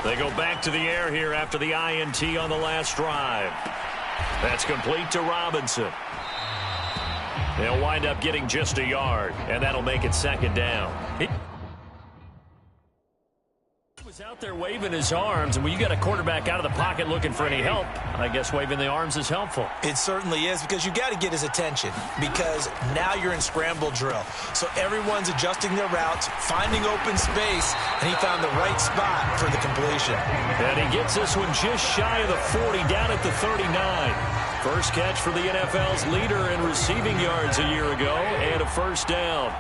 They go back to the air here after the INT on the last drive. That's complete to Robinson. They'll wind up getting just a yard, and that'll make it second down. He was out there waving his arms, and when you got a quarterback out of the pocket looking for any help, I guess waving the arms is helpful. It certainly is, because you got to get his attention, because now you're in scramble drill. So everyone's adjusting their routes, finding open space, and he found the right spot for the completion. And he gets this one just shy of the 40, down at the 39. First catch for the NFL's leader in receiving yards a year ago, and a first down.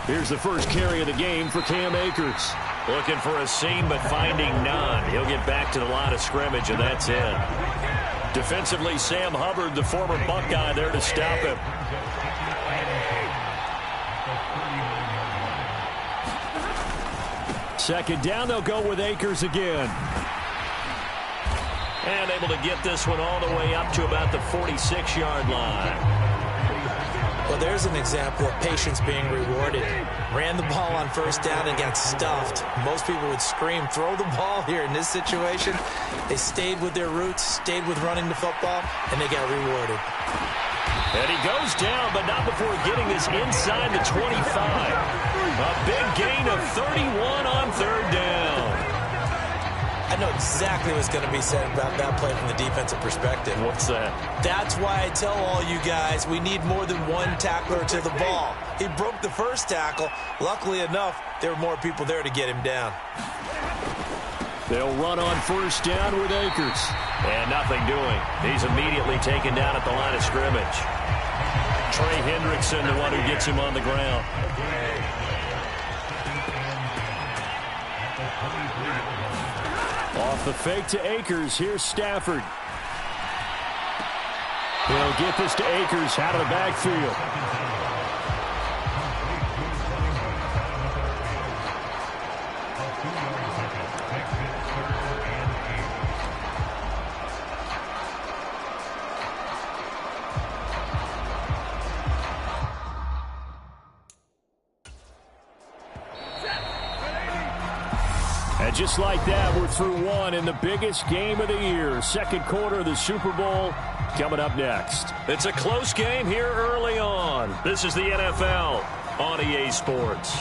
Here's the first carry of the game for Cam Akers. Looking for a seam, but finding none. He'll get back to the line of scrimmage, and that's it. Defensively, Sam Hubbard, the former Buckeye, there to stop him. Second down, they'll go with Akers again. And able to get this one all the way up to about the 46-yard line. Well, there's an example of patience being rewarded. Ran the ball on first down and got stuffed. Most people would scream, throw the ball here. In this situation, they stayed with their roots, stayed with running the football, and they got rewarded. And he goes down, but not before getting this inside the 25. A big gain of 31 on third down. I know exactly what's going to be said about that play from the defensive perspective. What's that? That's why I tell all you guys we need more than one tackler to the ball. He broke the first tackle. Luckily enough, there were more people there to get him down. They'll run on first down with Akers. And nothing doing. He's immediately taken down at the line of scrimmage. Trey Hendrickson, the one who gets him on the ground. Off the fake to Akers. Here's Stafford. He'll get this to Akers out of the backfield. And just like that, we're through one in the biggest game of the year. Second quarter of the Super Bowl coming up next. It's a close game here early on. This is the NFL on EA Sports.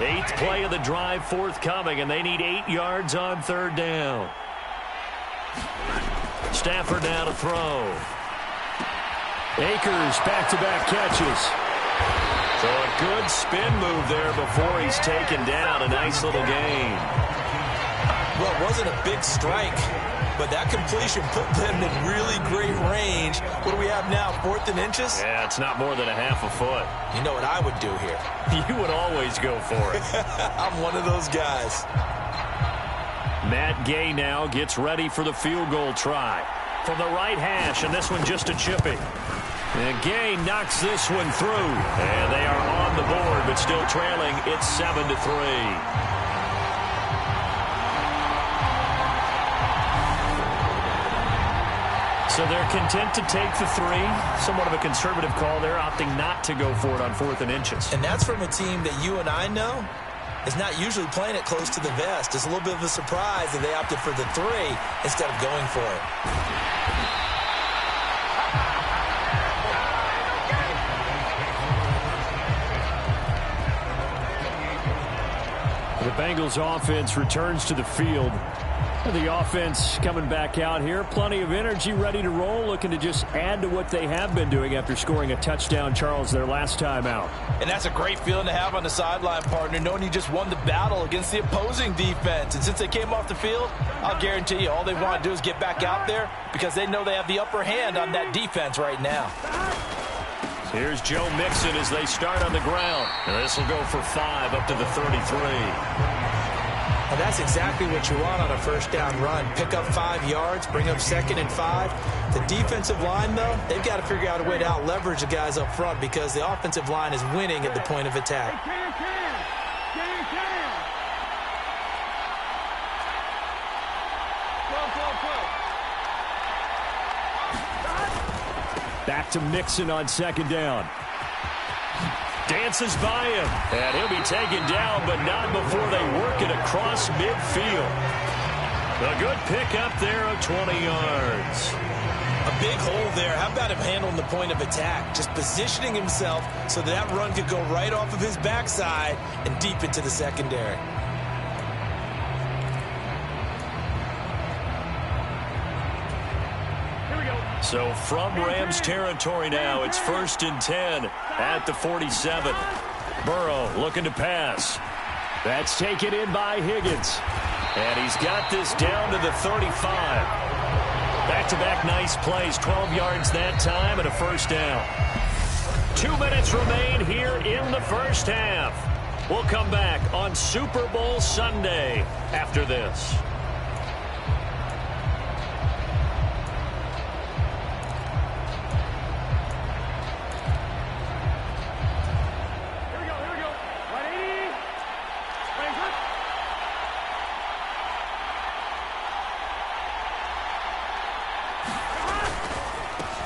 Eighth play of the drive forthcoming, and they need 8 yards on third down. Stafford now to throw. Akers back-to-back catches. So a good spin move there before he's taken down. A nice little gain. Well, it wasn't a big strike, but that completion put them in really great range. What do we have now, 4th and inches? Yeah, it's not more than a half a foot. You know what I would do here? You would always go for it. I'm one of those guys. Matt Gay now gets ready for the field goal try. From the right hash, and this one just a chippy. And Gay knocks this one through. And they are on the board, but still trailing. It's 7-3. So they're content to take the 3. Somewhat of a conservative call there, opting not to go for it on 4th and inches. And that's from a team that you and I know is not usually playing it close to the vest. It's a little bit of a surprise that they opted for the 3 instead of going for it. The Bengals offense returns to the field. The offense coming back out here. Plenty of energy, ready to roll, looking to just add to what they have been doing after scoring a touchdown, Charles, their last time out. And that's a great feeling to have on the sideline, partner, knowing you just won the battle against the opposing defense. And since they came off the field, I'll guarantee you all they want to do is get back out there because they know they have the upper hand on that defense right now. Here's Joe Mixon as they start on the ground. And this will go for 5 up to the 33. And that's exactly what you want on a first down run. Pick up 5 yards, bring up 2nd and 5. The defensive line, though, they've got to figure out a way to out-leverage the guys up front because the offensive line is winning at the point of attack. Back to Mixon on second down. Dances by him, and he'll be taken down, but not before they work it across midfield. A good pickup there of 20 yards. A big hole there. How about him handling the point of attack? Just positioning himself so that run could go right off of his backside and deep into the secondary. So from Rams territory now, it's 1st and 10 at the 47. Burrow looking to pass. That's taken in by Higgins. And he's got this down to the 35. Back-to-back nice plays, 12 yards that time and a first down. 2 minutes remain here in the first half. We'll come back on Super Bowl Sunday after this.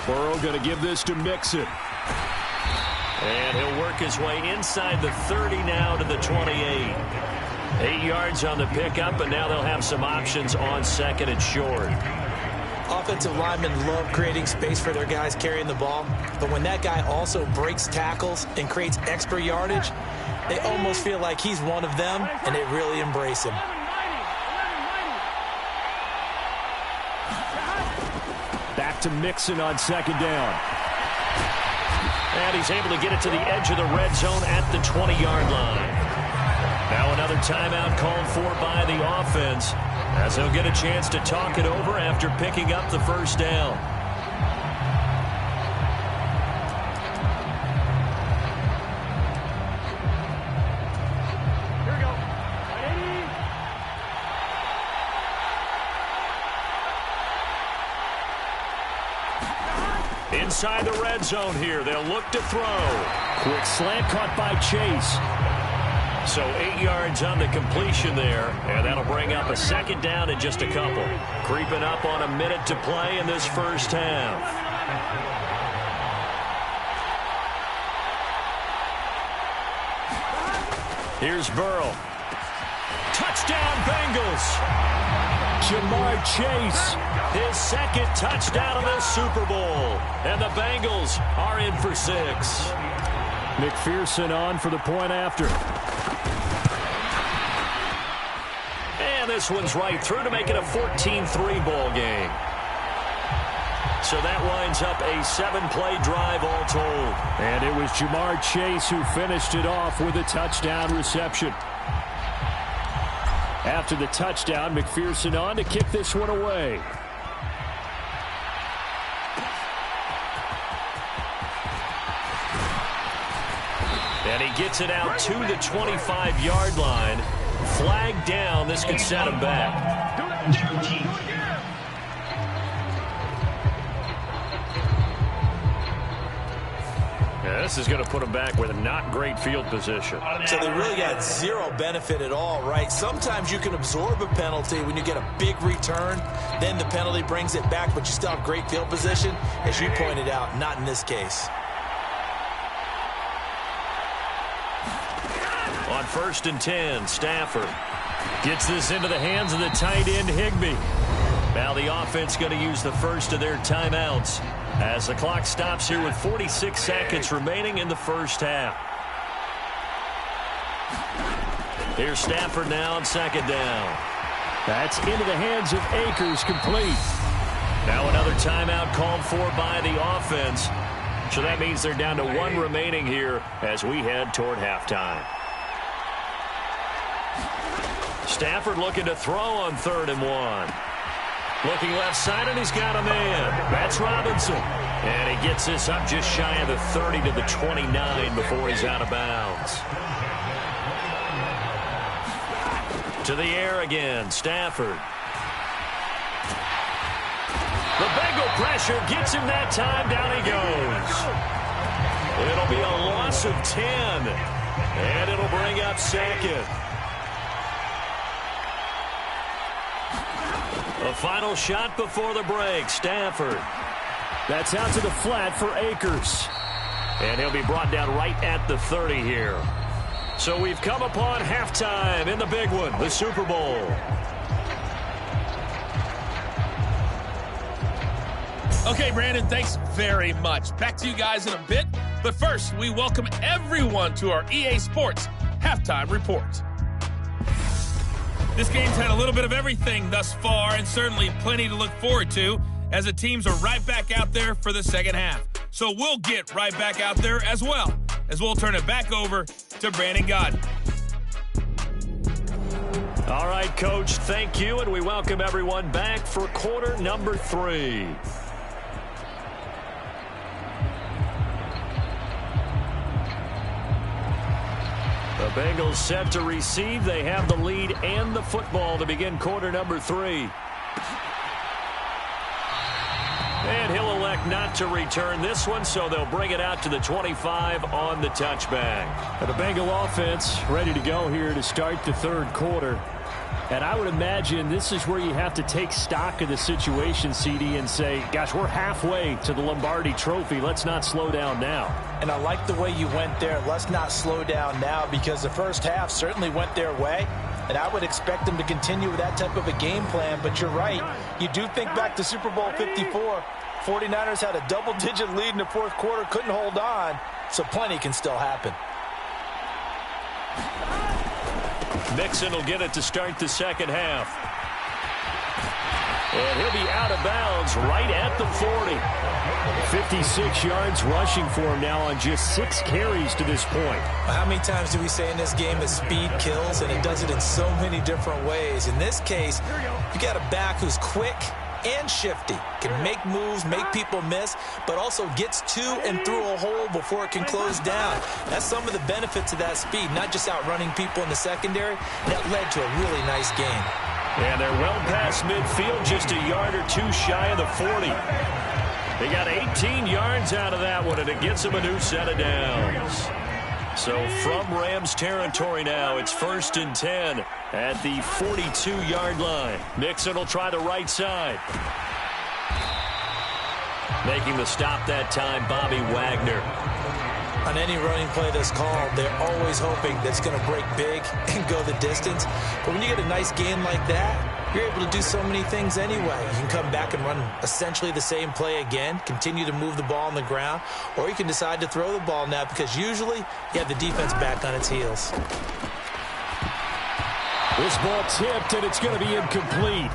Burrow going to give this to Mixon. And he'll work his way inside the 30 now to the 28. 8 yards on the pickup, and now they'll have some options on second and short. Offensive linemen love creating space for their guys carrying the ball, but when that guy also breaks tackles and creates extra yardage, they almost feel like he's one of them, and they really embrace him. Back to Mixon on second down. And he's able to get it to the edge of the red zone at the 20-yard line. Now another timeout called for by the offense, as he'll get a chance to talk it over after picking up the first down. Inside the red zone here, they'll look to throw. Quick slant caught by Chase. So 8 yards on the completion there, and that'll bring up a second down in just a couple. Creeping up on a minute to play in this first half. Here's Burrow. Touchdown, Bengals. Jamar Chase, his second touchdown of this Super Bowl. And the Bengals are in for 6. McPherson on for the point after. And this one's right through to make it a 14-3 ball game. So that winds up a 7-play drive all told. And it was Jamar Chase who finished it off with a touchdown reception. After the touchdown, McPherson on to kick this one away. And he gets it out to the 25-yard line. Flag down. This could set him back. Yeah, this is going to put him back with a not great field position. So they really got zero benefit at all, right? Sometimes you can absorb a penalty when you get a big return. Then the penalty brings it back, but you still have great field position. As you pointed out, not in this case. On 1st and 10, Stafford gets this into the hands of the tight end, Higbee. Now the offense going to use the first of their timeouts as the clock stops here with 46 seconds remaining in the first half. Here's Stafford now on second down. That's into the hands of Akers, complete. Now another timeout called for by the offense. So that means they're down to 1 remaining here as we head toward halftime. Stafford looking to throw on 3rd and 1. Looking left side, and he's got a man. That's Robinson. And he gets this up just shy of the 30 to the 29 before he's out of bounds. To the air again, Stafford. The Bengal pressure gets him that time. Down he goes. It'll be a loss of 10. And it'll bring up second. A final shot before the break. Stafford That's out to the flat for Akers. And he'll be brought down right at the 30 here. So we've come upon halftime in the big one, the Super Bowl. Okay, Brandon, thanks very much. Back to you guys in a bit. But first, we welcome everyone to our EA Sports Halftime Report. This game's had a little bit of everything thus far, and certainly plenty to look forward to, as the teams are right back out there for the second half. So we'll get right back out there as well, as we'll turn it back over to Brandon Godden. All right, Coach, thank you, and we welcome everyone back for quarter number 3. The Bengals set to receive. They have the lead and the football to begin quarter number 3. And he'll elect not to return this one, so they'll bring it out to the 25 on the touchback. The Bengal offense ready to go here to start the third quarter. And I would imagine this is where you have to take stock of the situation, CD, and say, gosh, we're halfway to the Lombardi Trophy. Let's not slow down now. And I like the way you went there. Let's not slow down now, because the first half certainly went their way. And I would expect them to continue with that type of a game plan. But you're right. You do think back to Super Bowl 54. 49ers had a double-digit lead in the fourth quarter, couldn't hold on. So plenty can still happen. Mixon will get it to start the second half. And he'll be out of bounds right at the 40. 56 yards rushing for him now on just 6 carries to this point. How many times do we say in this game that speed kills, and it does it in so many different ways? In this case, you got a back who's quick and shifty, can make moves, make people miss, but also gets to and through a hole before it can close down. That's some of the benefits of that speed, not just outrunning people in the secondary. That led to a really nice game. And they're well past midfield, just a yard or two shy of the 40. They got 18 yards out of that one, and it gets them a new set of downs. So from Rams territory now, it's 1st and 10 at the 42-yard line. Mixon will try the right side. Making the stop that time, Bobby Wagner. On any running play that's called, they're always hoping that it's going to break big and go the distance. But when you get a nice game like that, you're able to do so many things anyway. You can come back and run essentially the same play again, continue to move the ball on the ground, or you can decide to throw the ball now, because usually you have the defense back on its heels. This ball tipped, and it's going to be incomplete.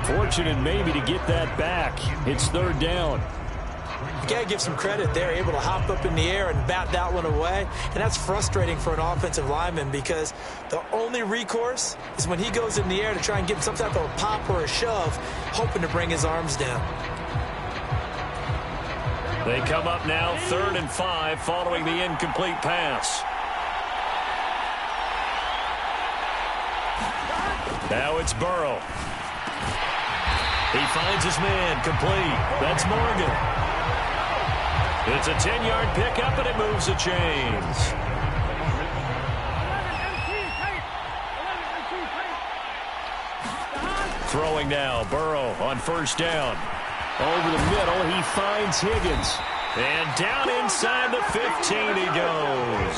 Fortunate maybe to get that back. It's 3rd down. You got to give some credit. They're able to hop up in the air and bat that one away. And that's frustrating for an offensive lineman, because the only recourse is when he goes in the air to try and get some type of a pop or a shove, hoping to bring his arms down. They come up now 3rd and 5 following the incomplete pass. Now it's Burrow. He finds his man, complete. That's Morgan. It's a 10-yard pickup, and it moves the chains. Throwing now, Burrow on 1st down. Over the middle, he finds Higgins. And down inside the 15 he goes.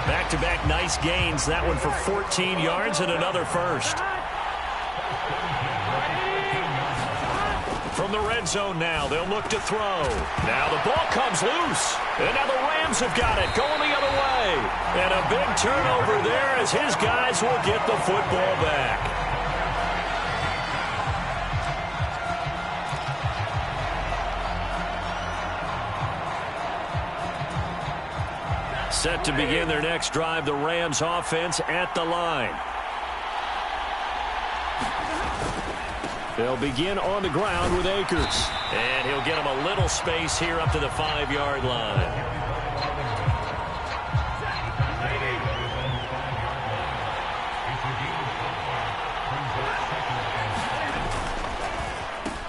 Back-to-back nice gains. That one for 14 yards and another first. From the red zone now, they'll look to throw. Now the ball comes loose. And now the Rams have got it, going the other way. And a big turnover there as his guys will get the football back. Set to begin their next drive, the Rams offense at the line. They'll begin on the ground with Akers. And he'll get him a little space here up to the 5-yard line.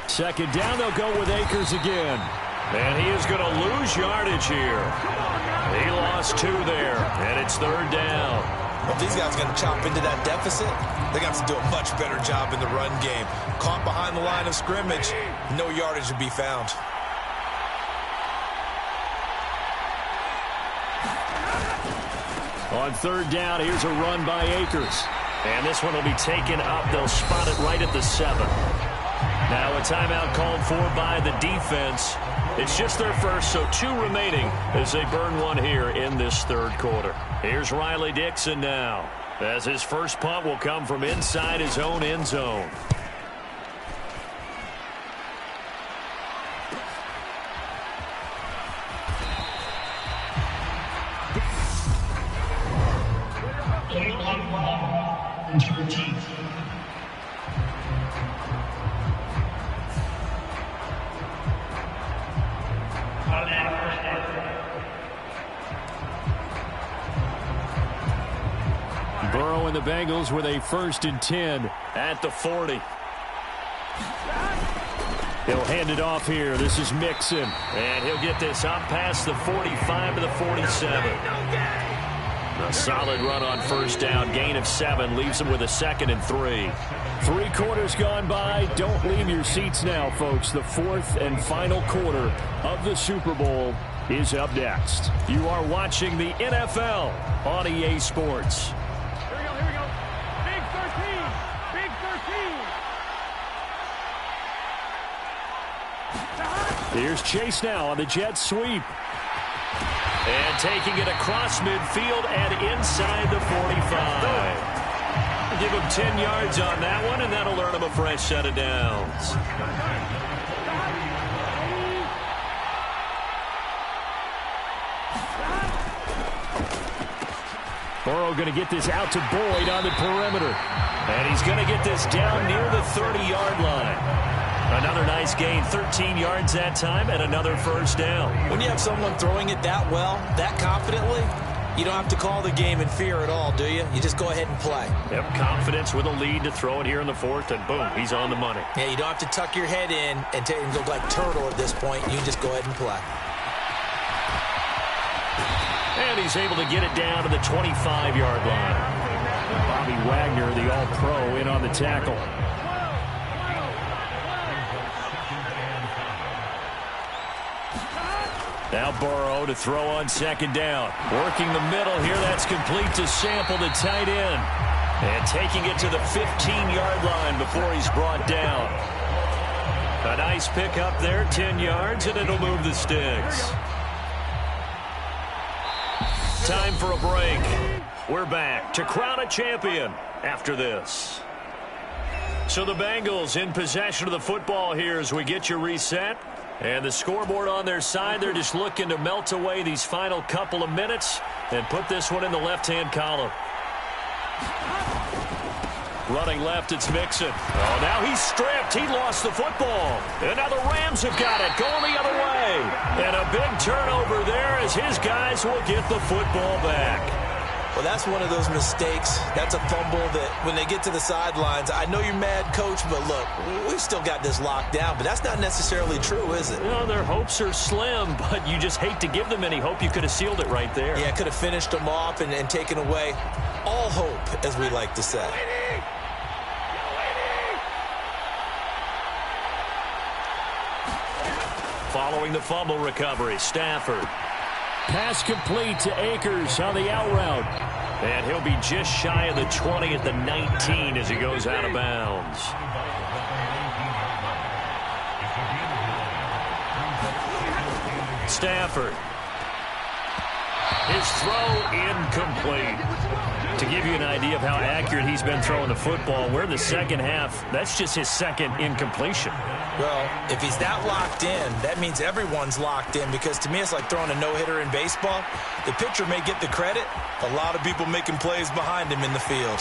Second down, they'll go with Akers again. And he is going to lose yardage here. He lost 2 there, and it's 3rd down. Well, if these guys are going to chop into that deficit, they're going to have to do a much better job in the run game. Caught behind the line of scrimmage, no yardage to be found. On third down, here's a run by Akers. And this one will be taken up. They'll spot it right at the 7. Now a timeout called for by the defense. It's just their first, so 2 remaining as they burn one here in this third quarter. Here's Riley Dixon now, as his first punt will come from inside his own end zone. Burrow and the Bengals with a 1st and 10 at the 40. He'll hand it off here. This is Mixon. And he'll get this up past the 45 to the 47. A solid run on first down. Gain of 7 leaves him with a 2nd and 3. 3 quarters gone by. Don't leave your seats now, folks. The 4th and final quarter of the Super Bowl is up next. You are watching the NFL on EA Sports. Here's Chase now on the jet sweep. And taking it across midfield and inside the 45. Give him 10 yards on that one, and that'll earn him a fresh set of downs. Burrow going to get this out to Boyd on the perimeter. And he's going to get this down near the 30-yard line. Another nice gain, 13 yards that time, and another first down. When you have someone throwing it that well, that confidently, you don't have to call the game in fear at all, do you? You just go ahead and play. Yep, confidence with a lead to throw it here in the 4th, and boom, he's on the money. Yeah, you don't have to tuck your head in and go like turtle at this point. You just go ahead and play. And he's able to get it down to the 25-yard line. Bobby Wagner, the All-Pro, in on the tackle. Now Burrow to throw on 2nd down. Working the middle here. That's complete to Sample, the tight end. And taking it to the 15-yard line before he's brought down. A nice pick up there, 10 yards, and it'll move the sticks. Time for a break. We're back to crown a champion after this. So the Bengals in possession of the football here as we get you reset. And the scoreboard on their side, they're just looking to melt away these final couple of minutes and put this one in the left-hand column. Running left, it's Mixon. Oh, now he's stripped. He lost the football. And now the Rams have got it, going the other way. And a big turnover there as his guys will get the football back. Well, that's one of those mistakes. That's a fumble that when they get to the sidelines, I know you're mad, Coach, but look, we've still got this locked down. But that's not necessarily true, is it? No, their hopes are slim, but you just hate to give them any hope. You could have sealed it right there. Yeah, could have finished them off and taken away all hope, as we like to say. Following the fumble recovery, Stafford. Pass complete to Akers on the out route. And he'll be just shy of the 20 at the 19 as he goes out of bounds. Stafford. His throw incomplete. To give you an idea of how accurate he's been throwing the football, we're in the second half. That's just his 2nd incompletion. Well, if he's that locked in, that means everyone's locked in, because to me it's like throwing a no-hitter in baseball. The pitcher may get the credit, a lot of people making plays behind him in the field.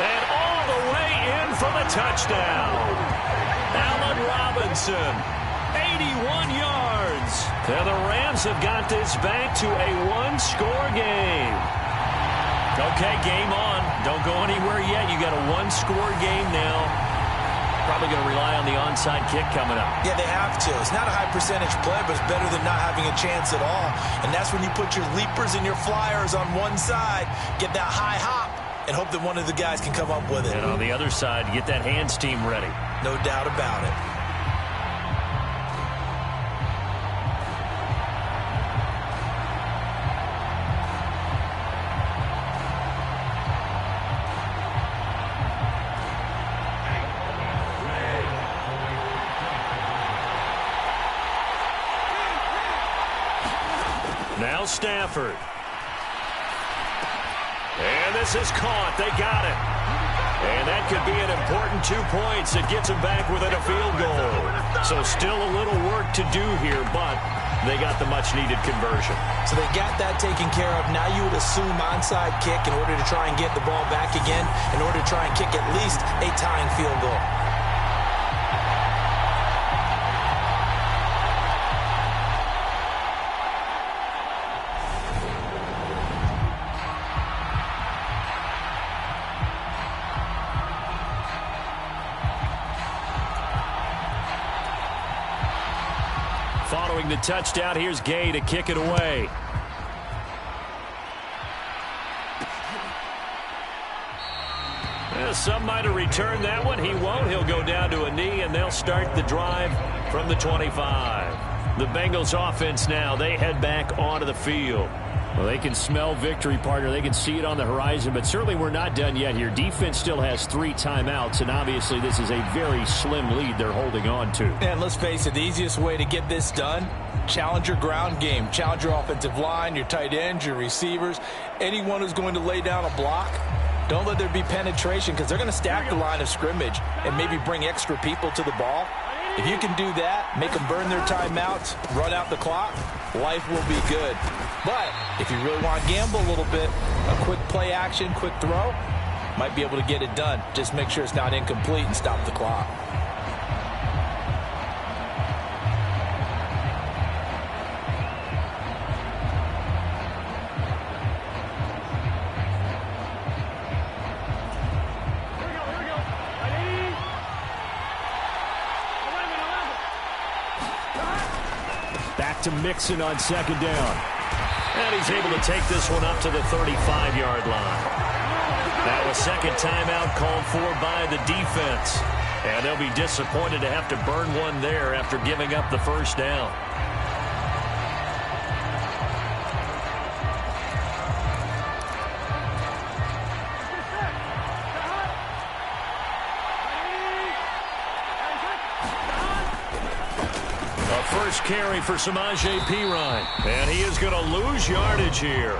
And all the way in for the touchdown. Allen Robinson, 81 yards. And the Rams have got this back to a 1-score game. Okay, game on. Don't go anywhere yet. You got a 1-score game now. Probably going to rely on the onside kick coming up. Yeah, they have to. It's not a high percentage play, but it's better than not having a chance at all. And that's when you put your leapers and your flyers on one side, get that high hop, and hope that one of the guys can come up with it. And on the other side, get that hands team ready. No doubt about it. Now Stafford. And this is caught. They got it. And that could be an important 2 points. It gets them back within a field goal. So still a little work to do here, but they got the much-needed conversion. So they got that taken care of. Now you would assume onside kick in order to try and get the ball back again, in order to try and kick at least a tying field goal. Following the touchdown, here's Gay to kick it away. Well, some might have returned that one. He won't. He'll go down to a knee, and they'll start the drive from the 25. The Bengals offense now, they head back onto the field. Well, they can smell victory, partner. They can see it on the horizon, but certainly we're not done yet here. Defense still has 3 timeouts, and obviously this is a very slim lead they're holding on to. And let's face it, the easiest way to get this done, challenge your ground game. Challenge your offensive line, your tight ends, your receivers, anyone who's going to lay down a block. Don't let there be penetration because they're going to stack the line of scrimmage and maybe bring extra people to the ball. If you can do that, make them burn their timeouts, run out the clock, life will be good. But if you really want to gamble a little bit, a quick play action, quick throw, might be able to get it done. Just make sure it's not incomplete and stop the clock. To Mixon on second down. And he's able to take this one up to the 35-yard line. Now a second timeout called for by the defense. And they'll be disappointed to have to burn one there after giving up the first down. First carry for Samaje Perine. And he is going to lose yardage here.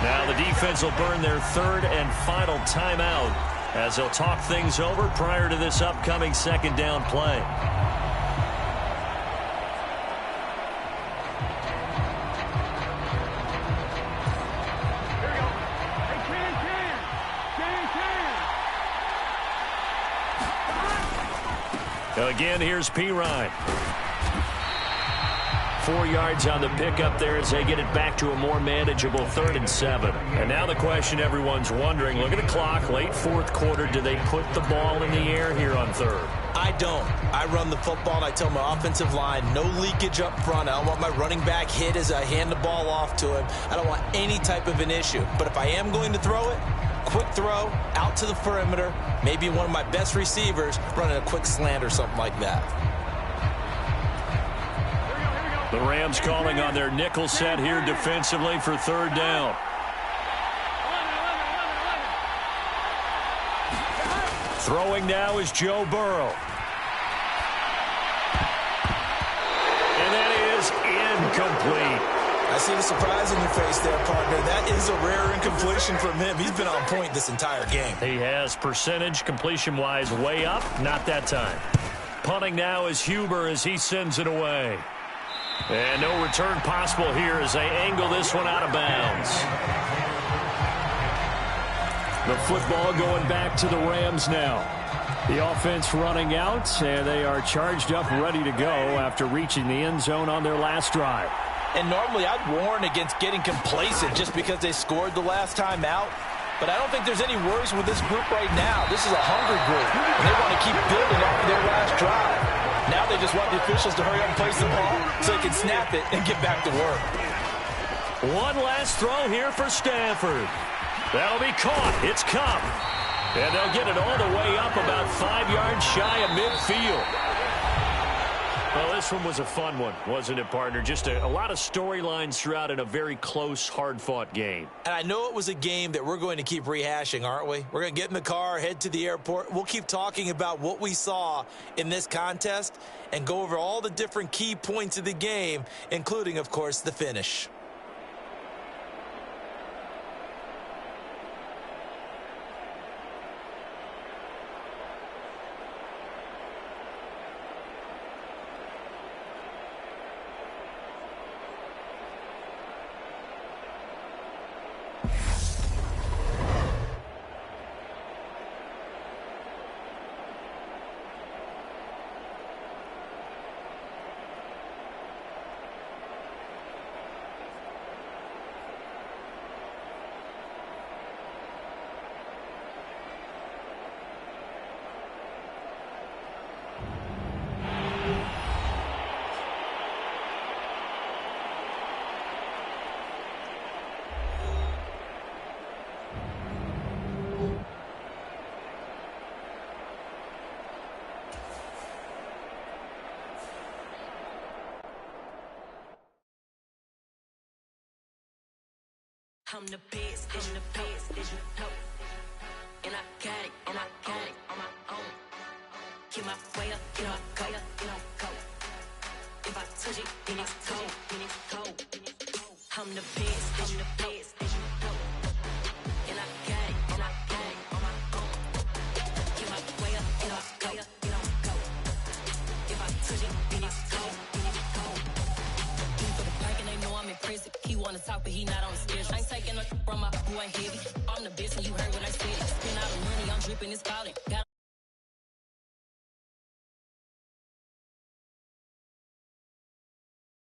Now the defense will burn their third and final timeout as they'll talk things over prior to this upcoming second down play. Again, here's Perine. 4 yards on the pickup there as they get it back to a more manageable 3rd and 7. And now the question everyone's wondering, look at the clock, late fourth quarter, do they put the ball in the air here on 3rd? I don't. I run the football, and I tell my offensive line, no leakage up front. I don't want my running back hit as I hand the ball off to him. I don't want any type of an issue. But if I am going to throw it, quick throw, out to the perimeter, maybe one of my best receivers running a quick slant or something like that. The Rams calling on their nickel set here defensively for 3rd down. Throwing now is Joe Burrow. And that is incomplete. I see the surprise in your face there, partner. That is a rare incompletion from him. He's been on point this entire game. He has percentage completion-wise way up. Not that time. Punting now is Huber as he sends it away. And no return possible here as they angle this one out of bounds. The football going back to the Rams now. The offense running out, and they are charged up, ready to go after reaching the end zone on their last drive. And normally I'd warn against getting complacent just because they scored the last time out. But I don't think there's any worries with this group right now. This is a hungry group, and they want to keep building after their last drive. Now they just want the officials to hurry up and place the ball so they can snap it and get back to work. One last throw here for Stafford. That'll be caught. It's Cup. And they'll get it all the way up about 5 yards shy of midfield. Well, this one was a fun one, wasn't it, partner? Just a lot of storylines throughout in a very close, hard-fought game. And I know it was a game that we're going to keep rehashing, aren't we? We're going to get in the car, head to the airport. We'll keep talking about what we saw in this contest and go over all the different key points of the game, including, of course, the finish. I'm the best, and the best, and I got it, and I got it on my own. Get my way up, get my go, go. If I touch it, then it's cold, then it's cold. I'm the best, and the best, and I got it, and I got it on my own. Get my way up, get my go. If I touch it, then it's cold, then it's cold. For the pack and they know I'm impressive. He wanna talk, but he not on the schedule. I ain't taking no from my who ain't heavy. I'm the best and you heard what I said. Spend all the money, I'm dripping, it's falling.